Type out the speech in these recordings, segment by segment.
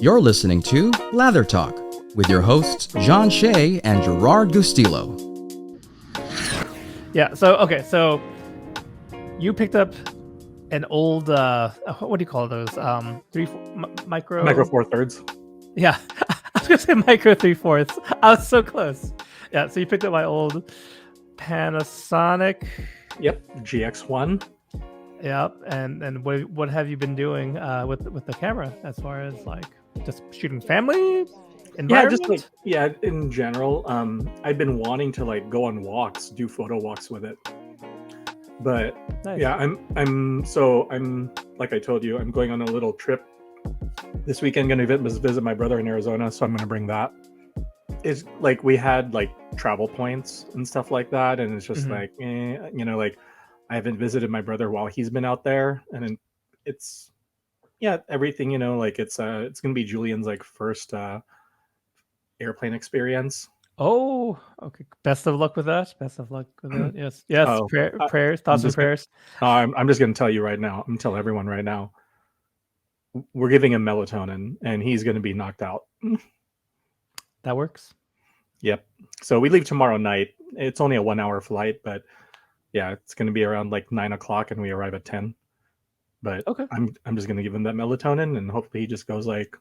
You're listening to Lather Talk with your hosts John Shea and Gerard Gustillo. Yeah. So you picked up an old what do you call those? Micro Four Thirds. Yeah, I was gonna say micro 3/4. I was so close. Yeah. So you picked up my old Panasonic. Yep, GX1. Yep. And what have you been doing with the camera as far as like just shooting family? Yeah, just like in general. I've been wanting to like go on walks, do photo walks with it. But nice. Yeah, I'm like I told you, I'm going on a little trip this weekend. Going to visit my brother in Arizona, so I'm going to bring that. It's like we had like travel points and stuff like that, and it's just like like I haven't visited my brother while he's been out there, and it's everything like it's going to be Julian's like first airplane experience. Oh, okay. Best of luck with that. Yes. Oh, prayers, thoughts and prayers. I'm just going to tell you right now. I'm going to tell everyone right now. We're giving him melatonin, and he's going to be knocked out. That works. Yep. So we leave tomorrow night. It's only a 1-hour flight, but yeah, it's going to be around like 9:00, and we arrive at 10. But okay, I'm just going to give him that melatonin, and hopefully he just goes like.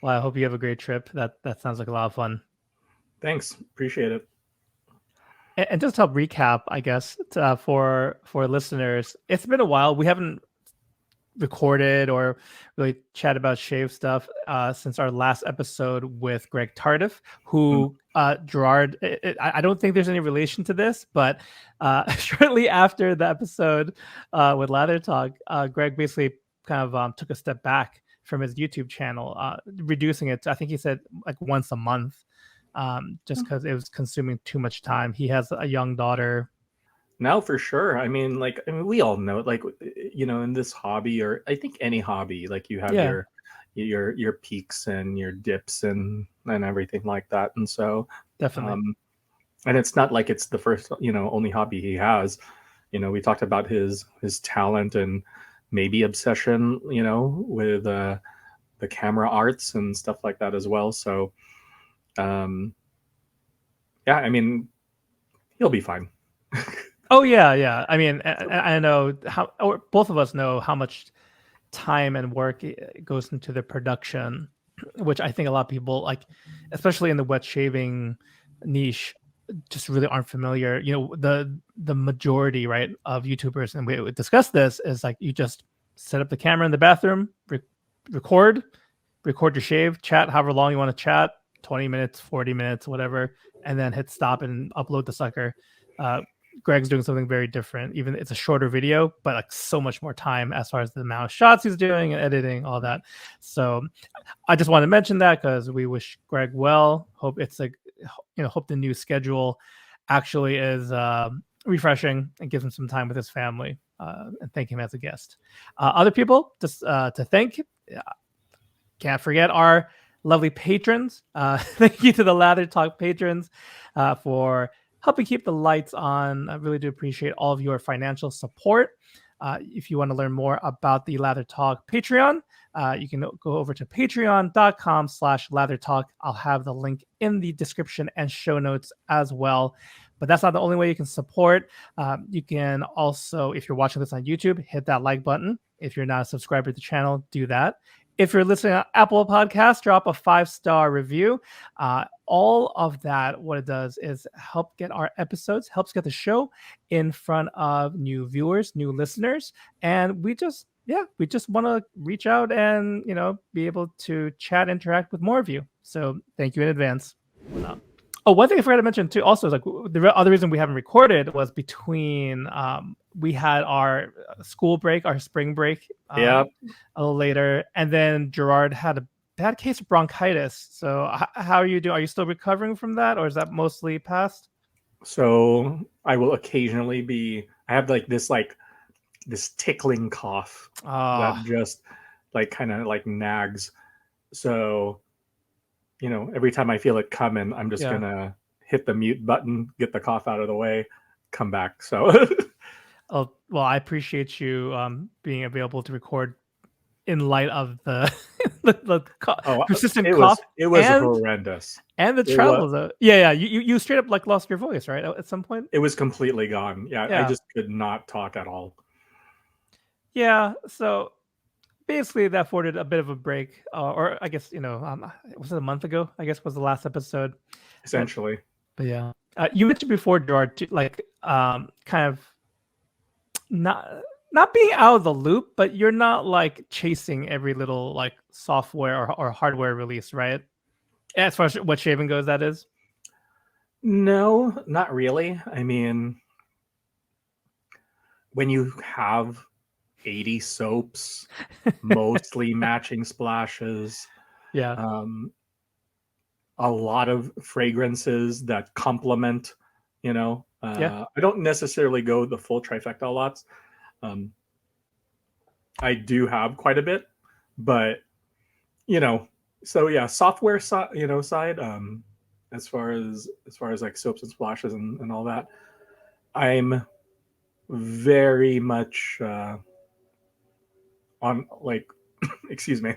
Well, I hope you have a great trip. That sounds like a lot of fun. Thanks. Appreciate it. And just to help recap, I guess, for listeners, it's been a while. We haven't recorded or really chat about shave stuff since our last episode with Greg Tardif, who Gerard, I don't think there's any relation to this, but shortly after the episode with Lather Talk, Greg basically kind of took a step back from his YouTube channel, reducing it to, I think he said like once a month, just because it was consuming too much time. He has a young daughter. Now for sure. I mean, we all know, like, in this hobby, or I think any hobby, like you have your peaks and your dips and everything like that. And so definitely. And it's not like it's the first, only hobby he has. We talked about his talent and maybe obsession, with the camera arts and stuff like that as well. So, I mean, he'll be fine. Oh yeah. I mean, I know or both of us know how much time and work goes into the production, which I think a lot of people, like, especially in the wet shaving niche, just really aren't familiar. The majority, right, of YouTubers, and we discussed this, is like you just set up the camera in the bathroom, record your shave, chat however long you want to chat, 20 minutes, 40 minutes, whatever, and then hit stop and upload the sucker. Greg's doing something very different. Even it's a shorter video, but like so much more time as far as the amount of shots he's doing and editing, all that. So I just want to mention that because we wish Greg well. Hope it's like, hope the new schedule actually is refreshing and gives him some time with his family, and thank him as a guest. Other people just to thank, can't forget our lovely patrons. Thank you to the Lather Talk patrons for helping keep the lights on. I really do appreciate all of your financial support. If you want to learn more about the Lather Talk Patreon, you can go over to patreon.com/lathertalk. I'll have the link in the description and show notes as well. But that's not the only way you can support. You can also, if you're watching this on YouTube, hit that like button. If you're not a subscriber to the channel, do that. If you're listening on Apple Podcasts, drop a 5-star review. All of that, what it does is help get our episodes, helps get the show in front of new viewers, new listeners. And we just want to reach out and, be able to chat, interact with more of you. So thank you in advance. Oh, one thing I forgot to mention too, also, is like the other reason we haven't recorded was between we had our school break, our spring break, a little later, and then Gerard had a bad case of bronchitis. So how are you doing? Are you still recovering from that, or is that mostly past? So I will occasionally I have this tickling cough that just kind of nags. So, every time I feel it coming, I'm just gonna hit the mute button, get the cough out of the way, come back. So Oh, well, I appreciate you being available to record in light of the persistent it cough was horrendous. and the It was, travel. Though, yeah. You straight up like lost your voice, right, at some point. it was completely gone. Yeah, I Yeah, just could not talk at all. yeah. So basically, that afforded a bit of a break, or I guess was it a month ago? I guess was the last episode. Essentially. But yeah, you mentioned before, Gerard, like kind of not being out of the loop, but you're not like chasing every little like software or hardware release, right? As far as Wetshaving goes, that is. No, not really. I mean, when you have 80 soaps, mostly matching splashes, Yeah. A lot of fragrances that complement, Yeah. I don't necessarily go the full trifecta lots. I do have quite a bit, but so yeah, software side, side, as far as like soaps and splashes and all that, I'm very much on like excuse me,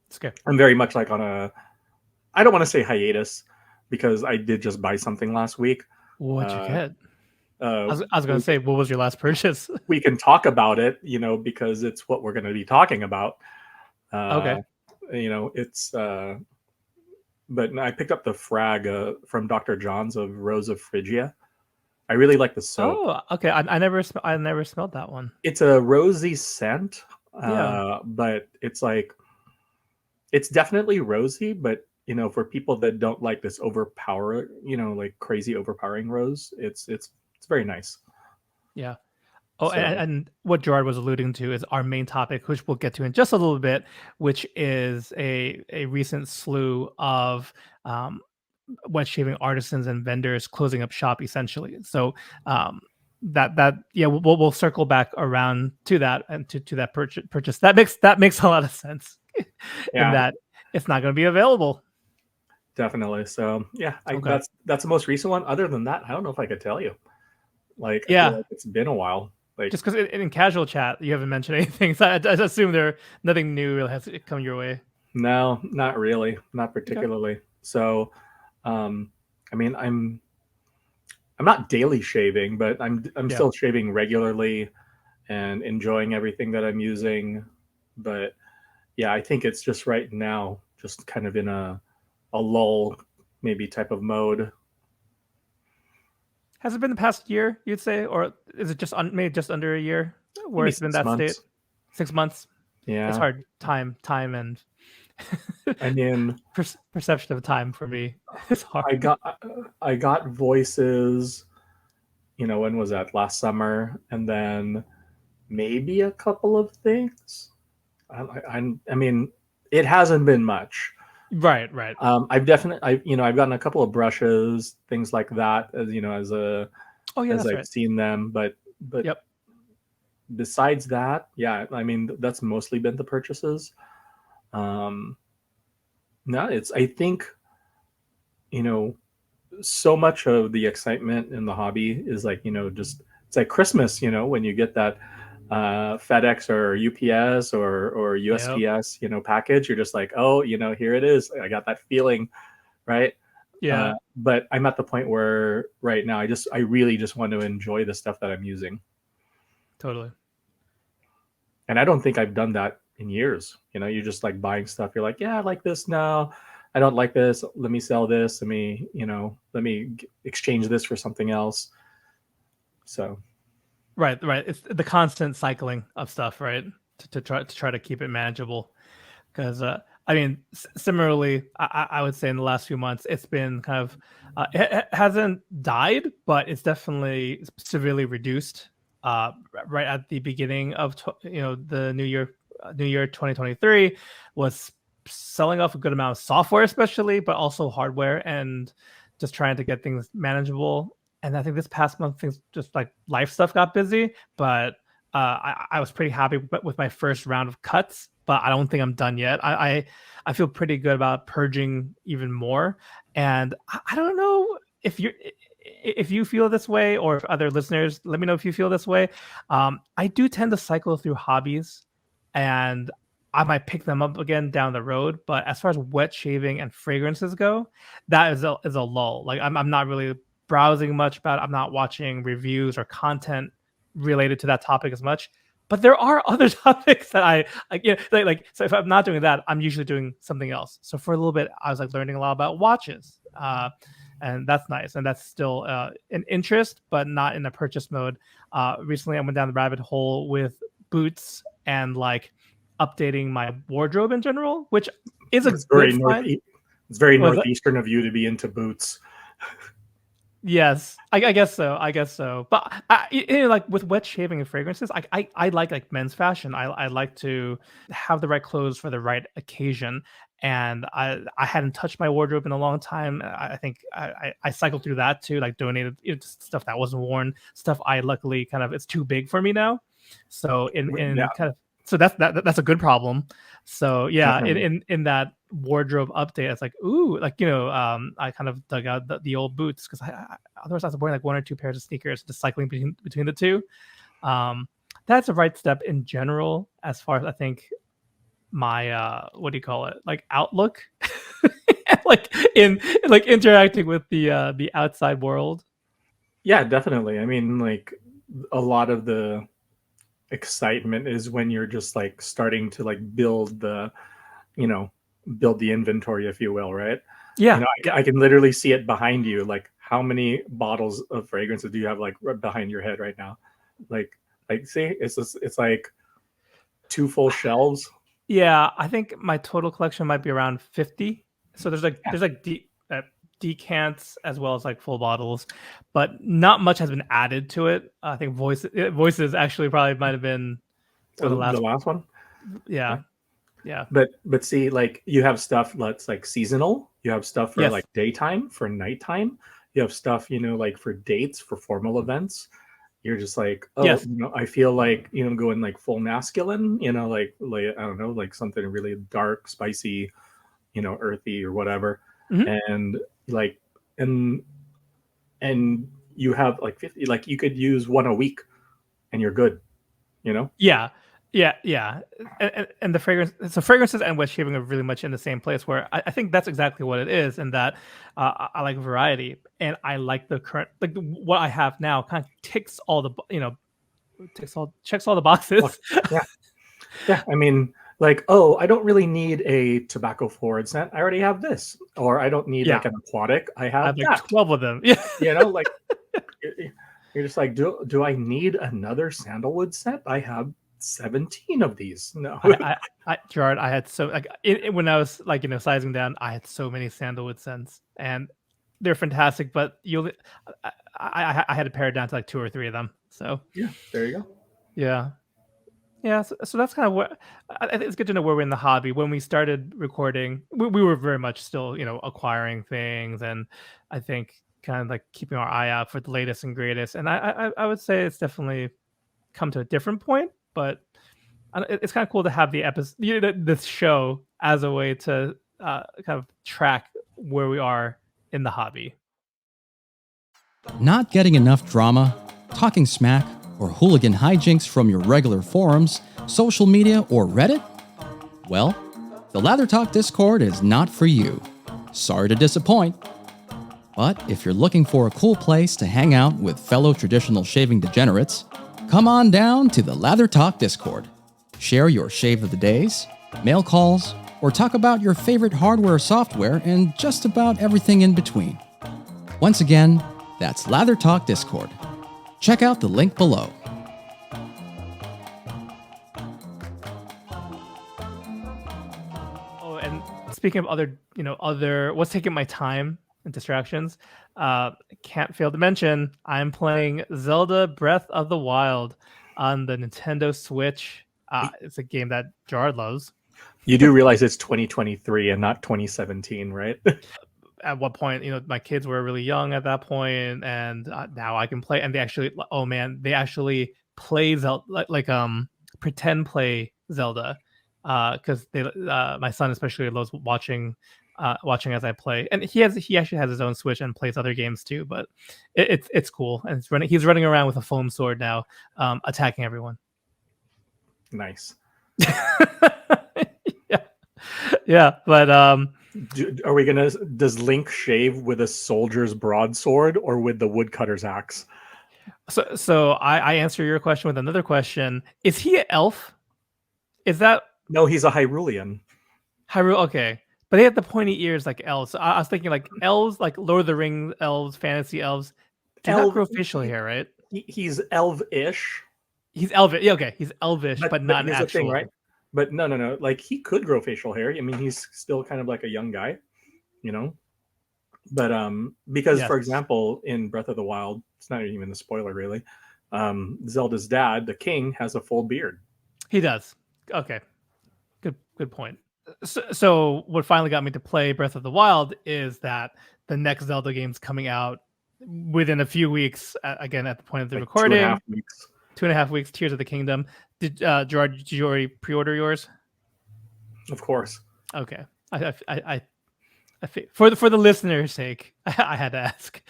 It's okay. I'm very much like on a, I don't want to say hiatus because I did just buy something last week. What'd you get? I uh was going to say, what was your last purchase? we can talk about it, because it's what we're going to be talking about. Okay. It's but I picked up the frag from Dr. John's of Rose of Phrygia. I really like the soap. Oh, okay. I never smelled that one. It's a rosy scent, Yeah. but it's like, it's definitely rosy, but for people that don't like this like crazy overpowering rose, it's very nice. Yeah. Oh, So and what Gerard was alluding to is our main topic, which we'll get to in just a little bit, which is a recent slew of wet shaving artisans and vendors closing up shop, essentially. So we'll circle back around to that and to that purchase. That makes a lot of sense. In yeah, that it's not going to be available. definitely. So yeah, Okay. that's the most recent one. Other than that, I don't know if I could tell you. Like, I Yeah. feel like it's been a while. Like, Just because in casual chat you haven't mentioned anything, so I assume nothing new really has come your way. no, not really, not Okay. particularly. So, I mean, I'm not daily shaving, but I'm Yeah. still shaving regularly and enjoying everything that I'm using. But yeah, I think it's just right now, just kind of in a lull, maybe type of mode. Has it been the past year, you'd say, or is it just maybe just under a year where Maybe it's been 6 that months. state? 6 months. It's Yeah, hard. Time and I mean, perception of time for me is hard. I got voices. When was that? Last summer, and then maybe a couple of things. I mean, it hasn't been much. Right. I've gotten a couple of brushes, things like that, Oh yeah, as that's I've right. seen them. But Yep. besides that, yeah, I mean, that's mostly been the purchases. No, I think, so much of the excitement in the hobby is like, just, it's like Christmas, when you get that FedEx or UPS or Yep. USPS, package. You're just like, oh, here it is. I got that feeling, right? Yeah. But I'm at the point where right now I really just want to enjoy the stuff that I'm using, Totally. and I don't think I've done that in years. You're just like buying stuff. You're like, yeah, I like this now. I don't like this. Let me sell this. Let me exchange this for something else. So Right. It's the constant cycling of stuff, right? To try to keep it manageable. Because I mean, similarly, I would say in the last few months, it's been kind of it hasn't died, but it's definitely severely reduced. Right at the beginning of the new year 2023 was selling off a good amount of software, especially, but also hardware, and just trying to get things manageable. And I think this past month, things just like life stuff got busy, but I was pretty happy with my first round of cuts, but I don't think I'm done yet. I feel pretty good about purging even more, and I don't know if you feel this way, or if other listeners, let me know if you feel this way. I do tend to cycle through hobbies, and I might pick them up again down the road. But as far as wet shaving and fragrances go, that is a lull. Like I'm not really browsing much about it. I'm not watching reviews or content related to that topic as much. But there are other topics that I like. So if I'm not doing that, I'm usually doing something else. So for a little bit, I was like learning a lot about watches. And that's nice, and that's still an interest, but not in a purchase mode. Recently I went down the rabbit hole with boots and like updating my wardrobe in general, which is It's very it's very northeastern of you to be into boots. Yes, I guess so. But like with wet shaving and fragrances, I like men's fashion. I like to have the right clothes for the right occasion. And I hadn't touched my wardrobe in a long time. I think I cycled through that too, like donated stuff that wasn't worn, stuff I luckily kind of, it's too big for me now. So so that's a good problem. So yeah, in that wardrobe update, it's like, ooh, like, I kind of dug out the old boots, because otherwise I was wearing like one or two pairs of sneakers, just cycling between the two. That's a right step in general, as far as I think my what do you call it, like outlook, like interacting with the outside world. Yeah, definitely. I mean, like, a lot of the excitement is when you're just like starting to like build the inventory, if you will, right? Yeah. I can literally see it behind you. Like, how many bottles of fragrances do you have like right behind your head right now? Like see, it's like 2 full shelves. Yeah, I think my total collection might be around 50. So there's decants as well as like full bottles, but not much has been added to it. I think voices actually probably might have been the last one. Yeah. But see, like, you have stuff that's like seasonal. You have stuff for like daytime, for nighttime. You have stuff, like for dates, for formal events. You're just like, I feel like, going like full masculine, like I don't know, like something really dark, spicy, earthy or whatever. And like, and you have like 50, like you could use one a week and you're good, Yeah. And the fragrances and wet shaving are really much in the same place, where I think that's exactly what it is, and that I like variety, and I like the current, like what I have now kind of ticks all the checks all the boxes. Yeah. I mean, like, I don't really need a tobacco forward scent. I already have this. Or I don't need like an aquatic. I have like 12 of them. Yeah. Like, you're just like, do I need another sandalwood scent? I have 17 of these. No. Gerard, I had so like when I was like, sizing down, I had so many sandalwood scents, and they're fantastic, but I had to pare it down to like 2 or 3 of them. So yeah, there you go. Yeah, so that's kind of what I think. It's good to know where we're in the hobby. When we started recording, we were very much still, acquiring things, and I think kind of like keeping our eye out for the latest and greatest. And I would say it's definitely come to a different point, but it's kind of cool to have the episode, this show, as a way to kind of track where we are in the hobby. Not getting enough drama, talking smack, or hooligan hijinks from your regular forums, social media, or Reddit? Well, the Lather Talk Discord is not for you. Sorry to disappoint. But if you're looking for a cool place to hang out with fellow traditional shaving degenerates, come on down to the Lather Talk Discord. Share your shave of the days, mail calls, or talk about your favorite hardware or software and just about everything in between. Once again, that's Lather Talk Discord. Check out the link below. Oh, and speaking of other what's taking my time and distractions, can't fail to mention I'm playing Zelda Breath of the Wild on the Nintendo Switch. It's a game that Gerard loves. You do realize it's 2023 and not 2017, right? At what point, my kids were really young at that point, and now I can play. And they actually play Zelda, like pretend play Zelda, because my son especially loves watching watching as I play. And he actually has his own Switch and plays other games too. But it's cool. And he's running around with a foam sword now, attacking everyone. Nice. Yeah, but are we does Link shave with a soldier's broadsword or with the woodcutter's axe? So I answer your question with another question. Is he an elf? Is that No, he's a Hyrulean. Hyrule? Okay, but they have the pointy ears like elves. So I was thinking like elves, like Lord of the Rings elves, fantasy elves, do not grow facial hair, right? He's elvish. He's elvish. Yeah, okay, he's elvish, but not here's actual. the thing, right? But no. Like he could grow facial hair. I mean, he's still kind of like a young guy, you know. But because for example, in Breath of the Wild, it's not even a spoiler really. Zelda's dad, the king, has a full beard. He does. Okay, good point. So what finally got me to play Breath of the Wild is that the next Zelda game's coming out within a few weeks. Again, at the point of the recording, 2.5 weeks. 2.5 weeks. Tears of the Kingdom. Did Gerard? Did you already pre-order yours? Of course. Okay. I for the listener's sake, I had to ask.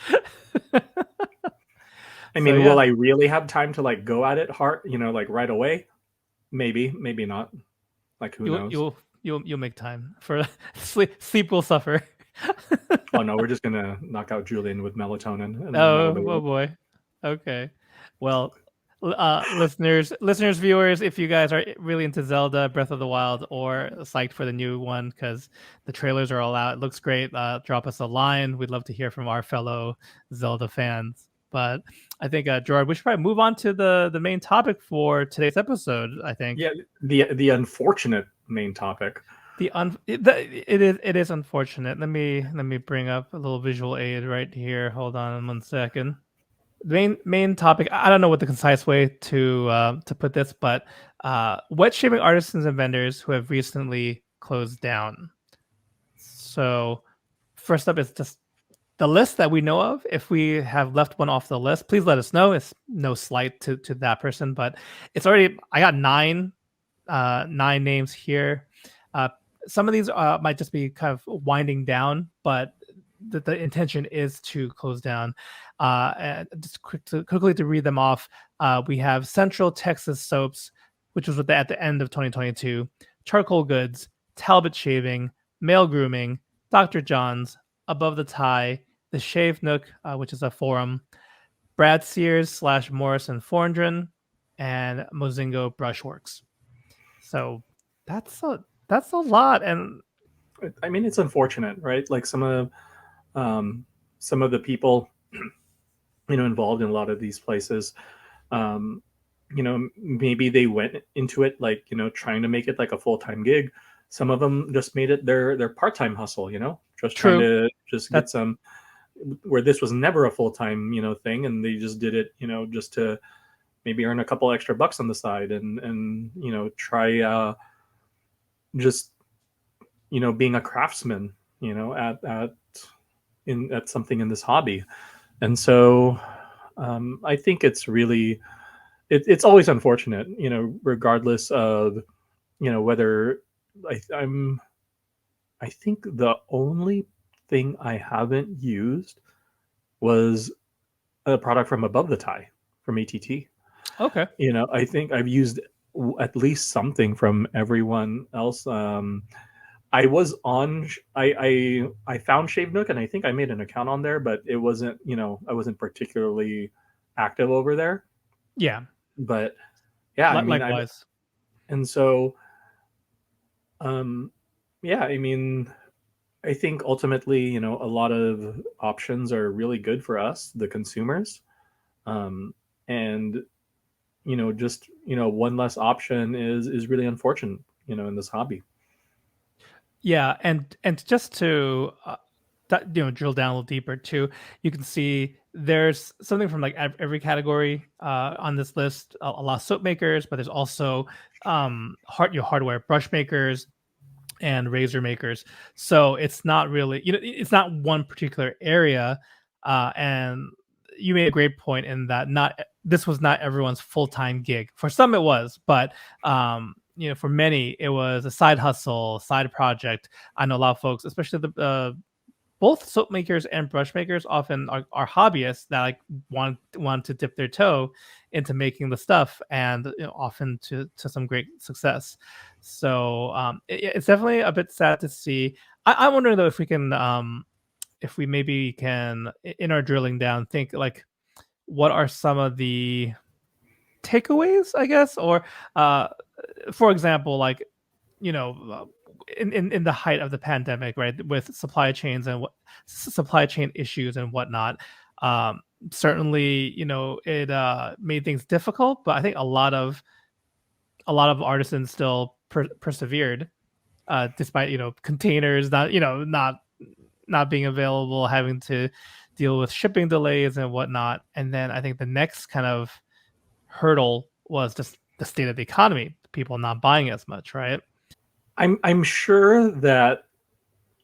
I mean, will I really have time to like go at it hard? Like right away? Maybe not. Like who knows? You'll make time for sleep will suffer. Oh no, we're just gonna knock out Julian with melatonin. Oh boy. Okay. Well, listeners, viewers, if you guys are really into Zelda Breath of the Wild or psyched for the new one because the trailers are all out, it looks great. Drop us a line. We'd love to hear from our fellow Zelda fans. But I think, Gerard, we should probably move on to the main topic for today's episode. I think. Yeah, the unfortunate main topic. It is unfortunate. Let me bring up a little visual aid right here. Hold on 1 second. The main topic. I don't know what the concise way to put this, but wet shaving artisans and vendors who have recently closed down. So first up is just the list that we know of. If we have left one off the list, please let us know. It's no slight to that person, but it's already. I got nine names here. Some of these might just be kind of winding down, but the intention is to close down. And just quickly to read them off, we have Central Texas Soaps, which was at the end of 2022, Charcoal Goods, Talbot Shaving, Male Grooming, Dr. John's, Above the Tie, The Shave Nook, which is a forum, Brad Sears / Morrison Fondren, and Mozingo Brushworks. So that's a lot, and I mean it's unfortunate, right? Like some of the people involved in a lot of these places, maybe they went into it like trying to make it like a full-time gig. Some of them just made it their part-time hustle, just trying to get some, where this was never a full-time thing, and they just did it just to maybe earn a couple extra bucks on the side and try just being a craftsman at something in this hobby. And so I think it's really it's always unfortunate, regardless of whether I think the only thing I haven't used was a product from Above the Tie from ATT. Okay. I think I've used at least something from everyone else. I was on. I found Shave Nook, and I think I made an account on there, but it wasn't. I wasn't particularly active over there. Yeah. But yeah, likewise. And so, yeah, I mean, I think ultimately, a lot of options are really good for us, the consumers, and just one less option is really unfortunate, in this hobby. Yeah, and just to drill down a little deeper too, you can see there's something from like every category on this list. A lot of soap makers, but there's also hardware brush makers and razor makers. So it's not really it's not one particular area. And you made a great point in that this was not everyone's full-time gig. For some it was, but for many, it was a side hustle, side project. I know a lot of folks, especially the both soap makers and brush makers, often are hobbyists that like want to dip their toe into making the stuff, and often to some great success. So it's definitely a bit sad to see. I'm wondering though if we can, if we maybe can, in our drilling down, think like what are some of the takeaways, I guess, or for example, like in the height of the pandemic, right, with supply chains and supply chain issues and whatnot, certainly it made things difficult, but I think a lot of artisans still persevered, despite containers not being available, having to deal with shipping delays and whatnot. And then I think the next kind of hurdle was just the state of the economy, people not buying as much, right? I'm sure that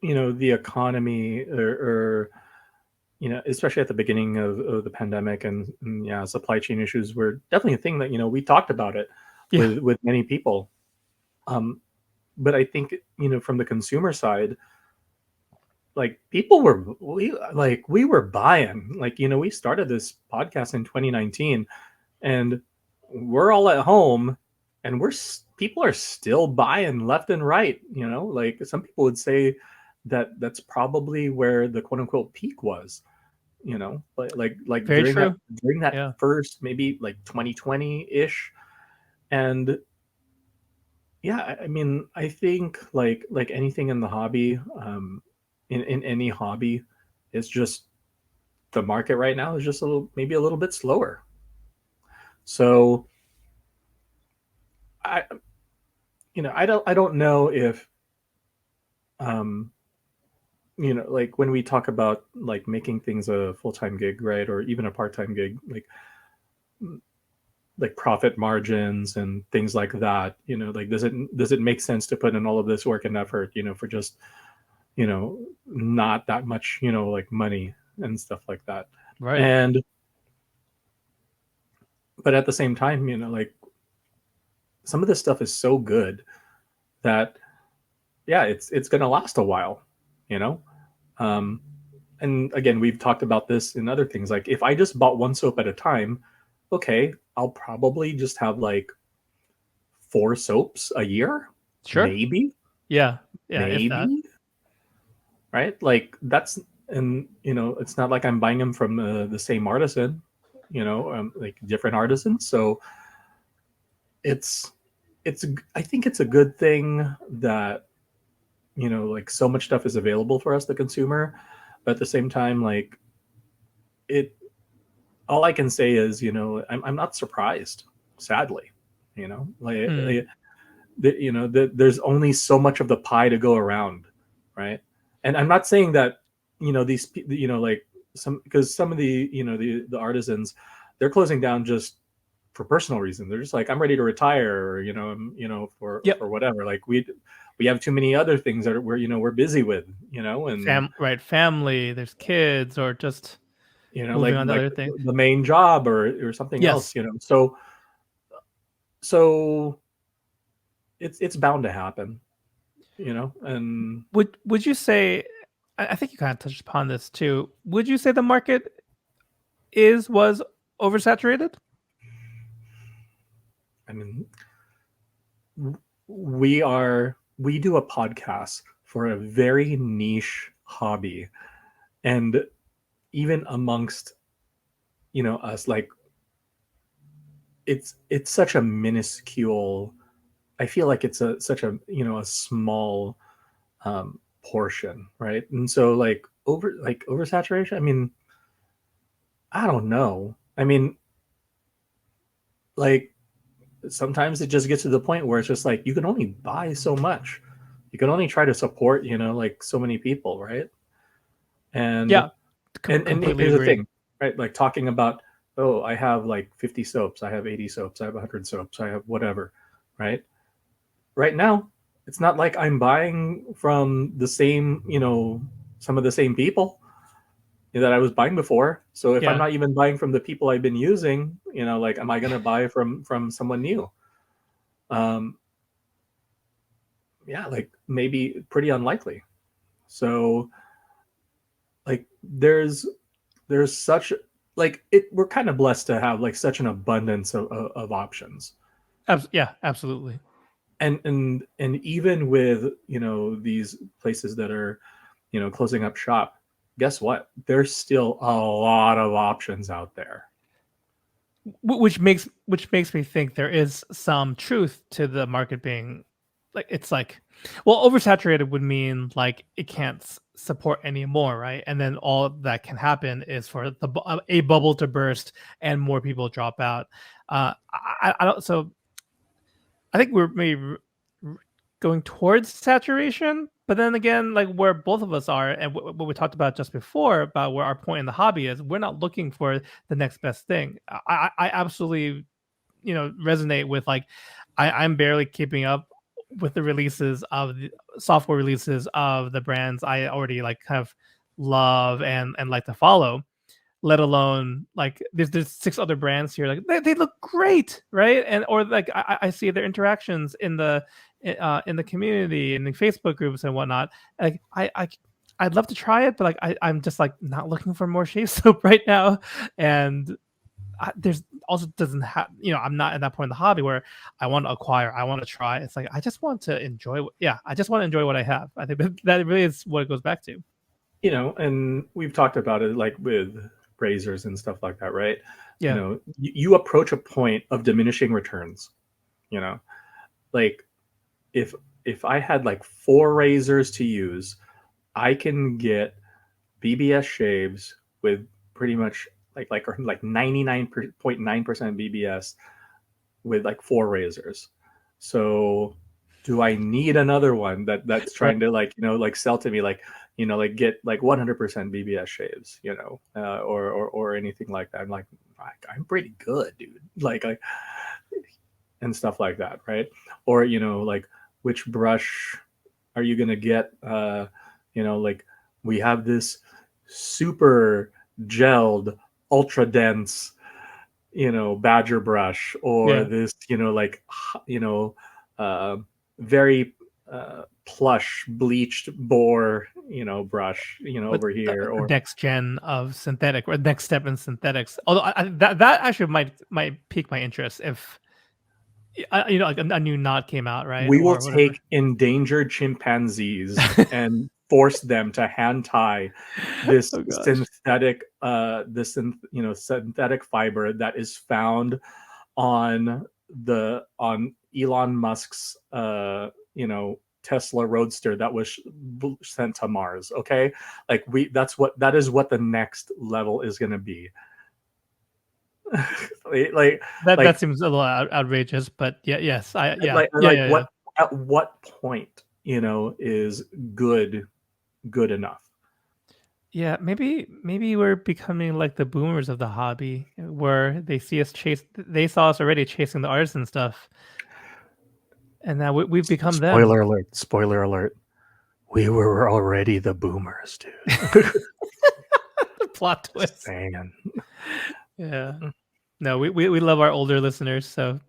the economy or especially at the beginning of the pandemic and yeah, supply chain issues were definitely a thing that we talked about it with many people. But I think from the consumer side, like people we were buying, like we started this podcast in 2019, and we're all at home, and people are still buying left and right. Like some people would say that that's probably where the quote unquote peak was. Like Very during true. that first maybe like 2020 ish, and yeah, I mean, I think like anything in the hobby, in any hobby, it's just the market right now is just maybe a little bit slower. So I I don't know if like when we talk about like making things a full-time gig, right, or even a part-time gig, like profit margins and things like that, like does it make sense to put in all of this work and effort for just not that much like money and stuff like that, Right. and but at the same time like some of this stuff is so good that yeah, it's gonna last a while, um and again, we've talked about this in other things, like if I just bought one soap at a time, okay, I'll probably just have like 4 soaps a year, Sure. maybe, Yeah, if that. right? Like that's, and it's not like I'm buying them from the same artisan, like different artisans. So it's I think it's a good thing that like so much stuff is available for us, the consumer, but at the same time, like it, all I can say is I'm not surprised, sadly, like there's only so much of the pie to go around, right? And I'm not saying that these like because some of the the artisans, they're closing down just for personal reasons. They're just like, I'm ready to retire, or for whatever, like we have too many other things that we're busy with, and family, there's kids, or just moving on to other things, the main job or something else, so it's bound to happen, and would you say, I think you kind of touched upon this too, would you say the market was oversaturated? I mean, we do a podcast for a very niche hobby, and even amongst us, like it's such a minuscule, I feel like it's such a a small portion, right? And so like oversaturation, I mean, I don't know, I mean, like sometimes it just gets to the point where it's just like you can only buy so much, you can only try to support like so many people, right? And and here's the thing, right? Like talking about, oh, I have like 50 soaps, I have 80 soaps, I have 100 soaps, I have whatever, right? Right now, it's not like I'm buying from the same, some of the same people that I was buying before. So if I'm not even buying from the people I've been using, like, am I going to buy from someone new? yeah, like maybe pretty unlikely. So like there's such like it we're kind of blessed to have like such an abundance of options. Yeah, absolutely. And even with, you know, these places that are, you know, closing up shop, guess what? There's still a lot of options out there. Which makes me think there is some truth to the market being like, it's like, well, oversaturated would mean like it can't support anymore, right? And then all that can happen is for a bubble to burst and more people drop out. I don't. So I think we're maybe going towards saturation, but then again, like where both of us are, and what we talked about just before about where our point in the hobby is, we're not looking for the next best thing. I absolutely, resonate with like, I'm barely keeping up with the releases of the software releases of the brands I already like kind of love and like to follow, let alone like there's 6 other brands here, like they look great, right? And or like I see their interactions in the community, in the Facebook groups and whatnot. Like I'd love to try it, but like I'm just like not looking for more shave soap right now. And there's also doesn't have, I'm not at that point in the hobby where I want to acquire, I want to try. It's like I just want to enjoy I just want to enjoy what I have. I think that really is what it goes back to. You know, and we've talked about it like with razors and stuff like that, right? Yeah. You know, you approach a point of diminishing returns. You know, like if I had like 4 razors to use, I can get BBS shaves with pretty much like 99.9% BBS with like 4 razors. So do I need another one that's trying to like, you know, like sell to me like, you know, like get like 100% BBS shaves, you know, or anything like that? I'm like I'm pretty good, dude. Like and stuff like that, right? Or, you know, like which brush are you gonna get? You know, like we have this super gelled, ultra dense, you know, badger brush, or this, you know, like, you know, very plush bleached boar, you know, brush, you know, over here, or next gen of synthetic, or next step in synthetics. Although that actually might pique my interest if like a new knot came out, right? we will Or take endangered chimpanzees and force them to hand tie this synthetic synthetic fiber that is found on Elon Musk's Tesla Roadster that was sent to Mars. Okay, like that is what the next level is going to be. that seems a little outrageous, but yes, at what point, you know, is good enough? Yeah, maybe we're becoming like the boomers of the hobby, where they saw us already chasing the artisan stuff, and now we've become them. Spoiler alert. We were already the boomers, dude. Plot twist. Man. Yeah. No, we love our older listeners, so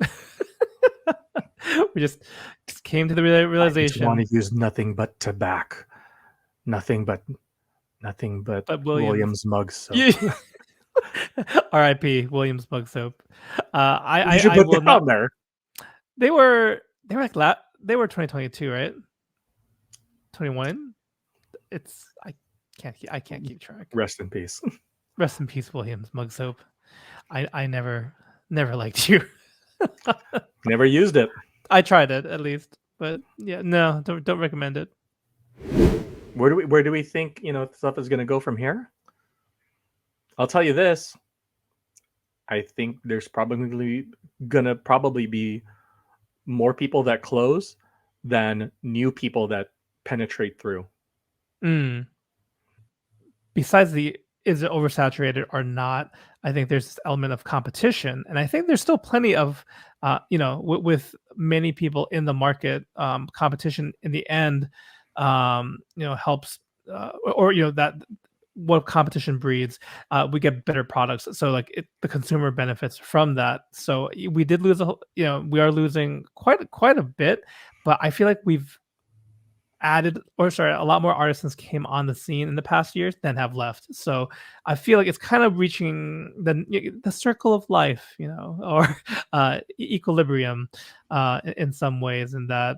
we just came to the realization. I want to use nothing but tobacco, nothing but Williams mug soap. Yeah. R.I.P. Williams mug soap. You should put that on there. They were like they were 2022, right? 21. I can't keep track. Rest in peace. Rest in peace, Williams mug soap. I never liked you. Never used it. I tried it at least, but yeah, no, don't recommend it. Where do we think, you know, stuff is going to go from here? I'll tell you this. I think there's probably be more people that close than new people that penetrate through. Besides is it oversaturated or not, I think there's this element of competition, and I think there's still plenty of with many people in the market, competition in the end helps, or that what competition breeds, we get better products, so like the consumer benefits from that. So we did lose we are losing quite a bit, but I feel like we've a lot more artisans came on the scene in the past years than have left. So I feel like it's kind of reaching the circle of life, or equilibrium in some ways, in that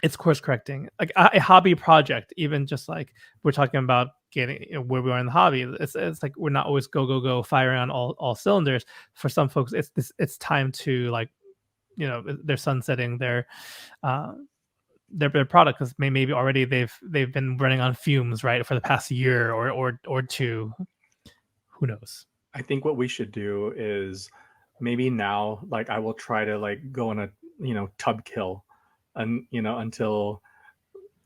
it's course correcting. Like a hobby project, even just like we're talking about getting where we are in the hobby. It's like we're not always go firing on all cylinders. For some folks, it's time to, like, they're sunsetting their product, because maybe already they've been running on fumes, right, for the past year or two. Who knows? I think what we should do is maybe now, like, I will try to like go on a tub kill, and until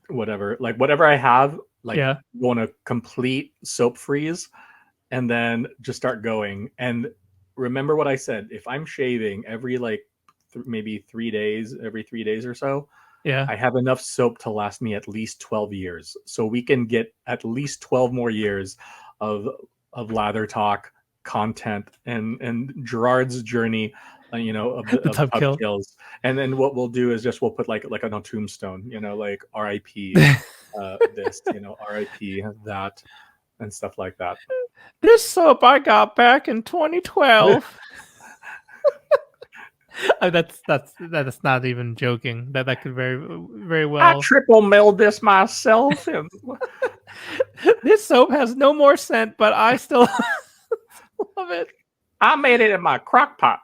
whatever I have, like, go on a complete soap freeze, and then just start going. And remember what I said: if I'm shaving every like maybe 3 days, every 3 days or so, I have enough soap to last me at least 12 years. So we can get at least 12 more years of Lather Talk content and Gerard's journey, of tub pub kills. And then what we'll do is just we'll put like on a tombstone, like R.I.P. This, R.I.P. that, and stuff like that. This soap I got back in 2012. That's not even joking. That could very, very well. I triple milled this myself, and this soap has no more scent, but I still love it. I made it in my crock pot.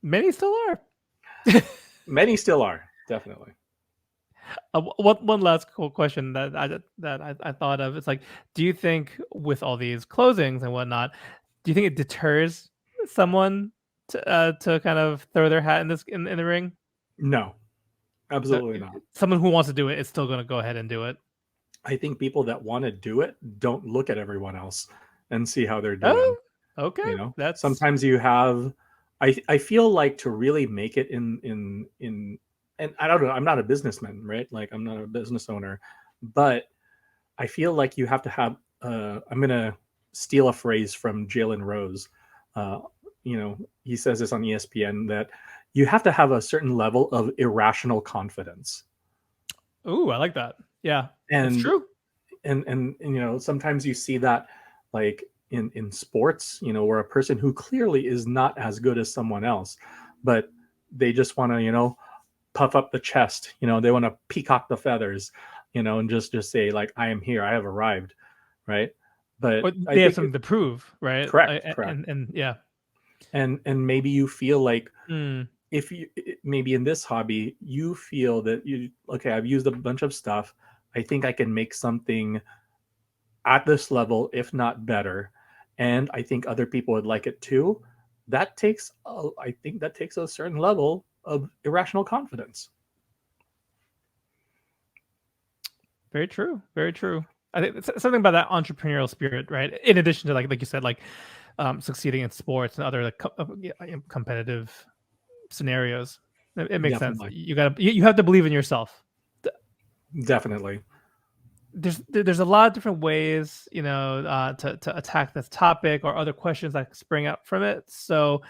Many still are. Many still are, definitely. One last cool question that I thought of. It's like, do you think with all these closings and whatnot, do you think it deters someone to kind of throw their hat in the ring? No, absolutely not. Someone who wants to do it is still going to go ahead and do it. I think people that want to do it don't look at everyone else and see how they're doing. Oh, okay. That's sometimes you have. I feel like to really make it in and I don't know. I'm not a businessman, right? Like, I'm not a business owner, but I feel like you have to have. I'm gonna steal a phrase from Jalen Rose. He says this on ESPN, that you have to have a certain level of irrational confidence. Ooh, I like that. Yeah, and that's true. And sometimes you see that, like, in sports, where a person who clearly is not as good as someone else, but they just want to, puff up the chest, they want to peacock the feathers, and just say, like, I am here, I have arrived, right? But they have something to prove, right? Correct. And yeah. And maybe you feel like, if you maybe in this hobby you feel that I've used a bunch of stuff, I think I can make something at this level, if not better, and I think other people would like it too. I think that takes a certain level of irrational confidence. Very true. Very true. I think it's something about that entrepreneurial spirit, right? In addition to, like you said, like succeeding in sports and other like competitive scenarios. It makes Definitely. sense. You have to believe in yourself. Definitely. There's a lot of different ways, to attack this topic or other questions that spring up from it. So,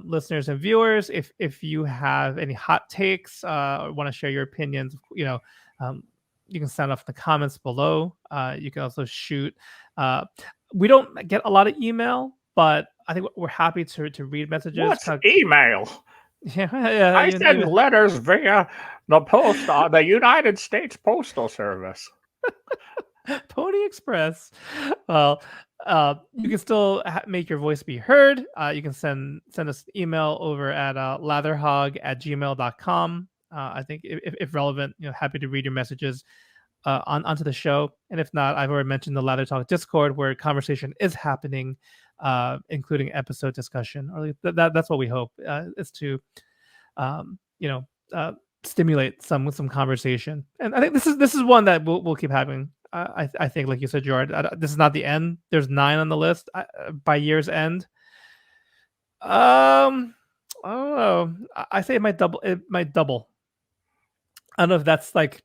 listeners and viewers, if you have any hot takes or want to share your opinions, you can sound off in the comments below. You can also shoot. We don't get a lot of email, but I think we're happy to read messages. What's email? Yeah, I send letters via the United States Postal Service. Pony Express. Well, you can still make your voice be heard. You can send us an email over at latherhog@gmail.com. I think if relevant, happy to read your messages onto the show. And if not, I've already mentioned the Lather Talk Discord, where conversation is happening, including episode discussion. Or that's what we hope, is to, stimulate some conversation. And I think this is one that we'll keep having. I think, like you said, Gerard, this is not the end. There's 9 on the list by year's end. I don't know. I say it might double. I don't know if that's like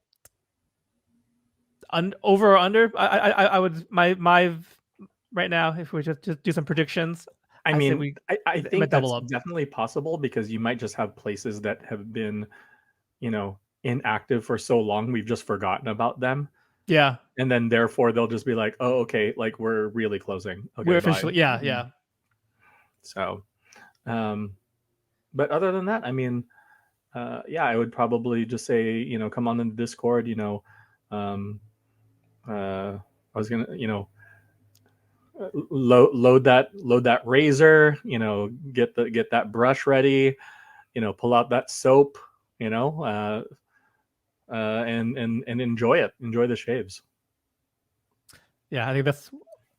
over or under. I would my right now, if we just do some predictions. I think that's definitely possible, because you might just have places that have been, inactive for so long, we've just forgotten about them. Yeah. And then therefore they'll just be like, oh, okay, like we're really closing. Okay, We're bye. officially, yeah. So, but other than that, I mean, yeah, I would probably just say, come on in the Discord, I was gonna, load that razor, get that brush ready, pull out that soap, and enjoy the shaves. Yeah, I think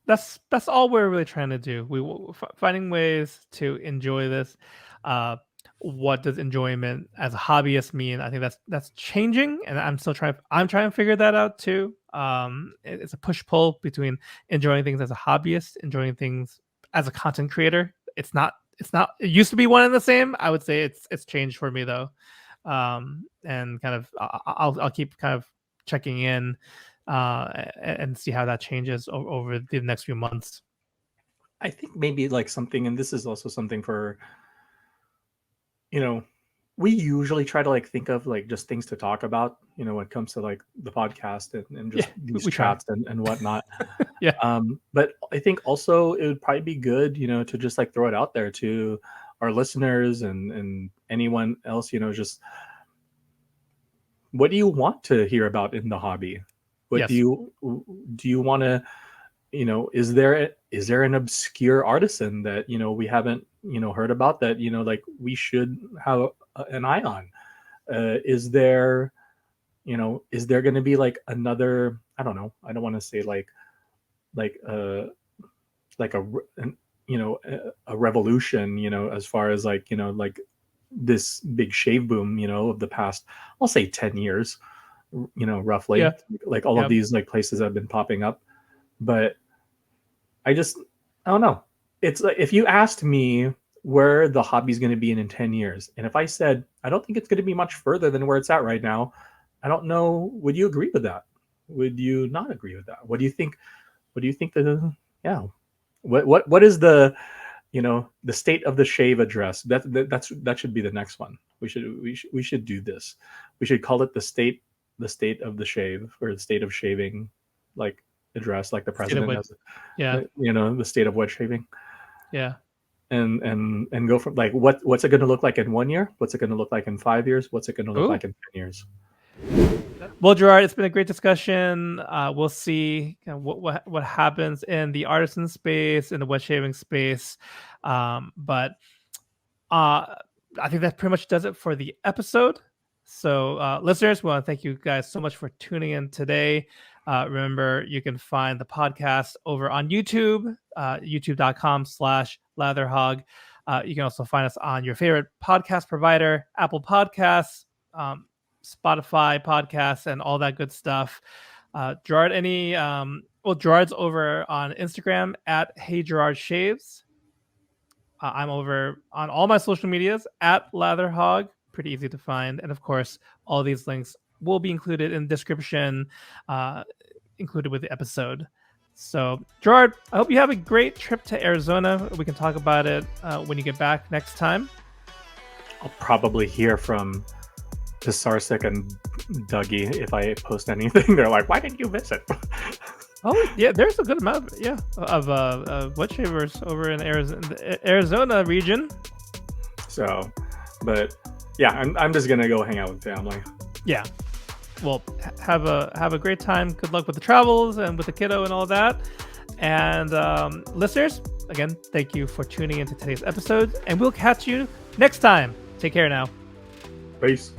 that's all we're really trying to do. Finding ways to enjoy this. What does enjoyment as a hobbyist mean? I think that's changing, and I'm trying to figure that out too. It's a push pull between enjoying things as a hobbyist, enjoying things as a content creator. It's not. It used to be one and the same. I would say it's changed for me though, and kind of I'll keep kind of checking in and see how that changes over the next few months. I think maybe like something, and this is also something for, we usually try to like think of like just things to talk about, when it comes to like the podcast and just these chats and whatnot. Yeah. But I think also it would probably be good, to just like throw it out there to our listeners and anyone else, just what do you want to hear about in the hobby? What do you want to, is there an obscure artisan that, we haven't, heard about that, like we should have an eye on? Is there going to be like another, I don't know, I don't want to say a revolution, as far as like, like this big shave boom, of the past, I'll say 10 years, roughly, like all of these like places have been popping up. But I don't know. It's like, if you asked me where the hobby is going to be in 10 years, and if I said, I don't think it's going to be much further than where it's at right now, I don't know. Would you agree with that? Would you not agree with that? What do you think? What do you think what is the, the state of the shave address? That should be the next one. We should do this. We should call it the state of the shave, or the state of shaving, like address, like the president has, the state of Wetshaving. Yeah. And go from like, what's it going to look like in 1 year? What's it going to look like in 5 years? What's it going to look like in 10 years? Well, Gerard, it's been a great discussion. We'll see kind of what happens in the artisan space, in the Wetshaving space. But I think that pretty much does it for the episode. So listeners, we want to thank you guys so much for tuning in today. Remember, you can find the podcast over on YouTube, youtube.com/latherhog. You can also find us on your favorite podcast provider, Apple Podcasts, Spotify podcasts, and all that good stuff. Gerard, Gerard's over on Instagram at Hey Gerard Shaves. I'm over on all my social medias at Latherhog. Pretty easy to find. And of course, all these links will be included in the description, included with the episode. So, Gerard, I hope you have a great trip to Arizona. We can talk about it when you get back next time. I'll probably hear from Pisarsik and Dougie if I post anything. They're like, why didn't you visit? Oh yeah, there's a good amount of wet shavers over in the Arizona region. So, but yeah, I'm just gonna go hang out with family. Yeah, well, have a great time. Good luck with the travels and with the kiddo and all that. And listeners, again, thank you for tuning into today's episode, and we'll catch you next time. Take care now. Peace.